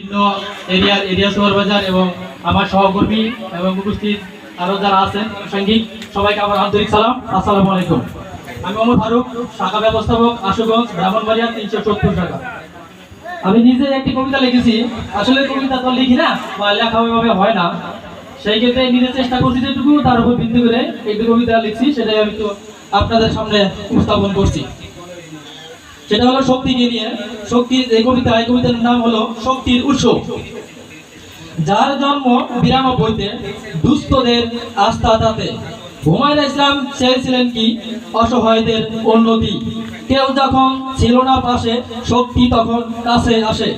বিভিন্ন area supervisor এবং আমার সহকর্মী এবং উপস্থিত আরো যারা আছেন সাংঘিক সবাইকে আমার আন্তরিক সালাম। আসসালামু আলাইকুম। আমি ওমর ফারুক, শাখা ব্যবস্থাপক, আশুগঞ্জ, ব্রাহ্মণবাড়িয়া 370 টাকা। আমি নিজে একটি কবিতা লিখেছি। আসলে কবিতা তো লিখি না বা লেখা ওইভাবে হয় না, সেই ক্ষেত্রে নিজে চেষ্টা করছি যেটুকু তার উপর ভিত্তি করে একটি কবিতা লিখছি, সেটাই আমি তো আপনাদের সামনে উপস্থাপন করছি। সেটা হলো শক্তিকে নিয়ে। শক্তির এই কবিতার নাম হলো শক্তির উৎস। যার জন্ম 92-তে, দুস্থদের আস্থা তাতে। হুমায়ুন ইসলাম চেয়েছিলেন কি অসহায়দের উন্নতি। কেউ যখন ছিল না পাশে, শক্তি তখন কাছে আসে।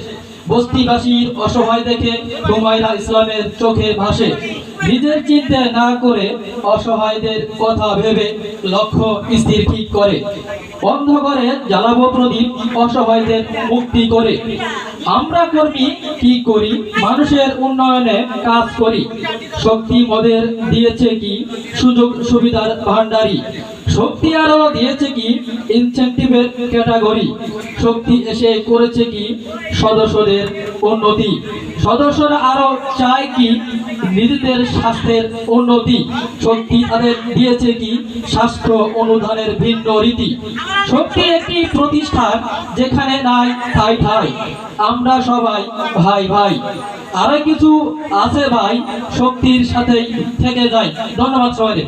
বস্তিবাসীর অসহায় দেখে হুমায়ুন ইসলামের চোখে ভাসে। নিজের চিন্তা না করে অসহায়দের কথা ভেবে লক্ষ্য স্থির ঠিক করে। অন্ধকারে জ্বালাবো প্রদীপ, অসহায়দের মুক্তি করে। আমরা কর্মী কি করি, মানুষের উন্নয়নে কাজ করি। শক্তি মোদের দিয়েছে কি সুযোগ সুবিধার ভান্ডারি। শক্তি আরো দিয়েছে কি ইনসেন্টিভের ক্যাটাগরি। শক্তি এসে করেছে কি সদস্যদের উন্নতি। সদস্যরা আরো চায় কি নিজেদের স্বাস্থ্যের উন্নতি। শক্তি তাদের দিয়েছে কি স্বাস্থ্য অনুদানের ভিন্ন রীতি। শক্তি একটি প্রতিষ্ঠান যেখানে নাই ঠাই ঠাই। আমরা সবাই ভাই ভাই। আরো কিছু আছে ভাই, শক্তির সাথেই থেকে যায়। ধন্যবাদ সবাইকে।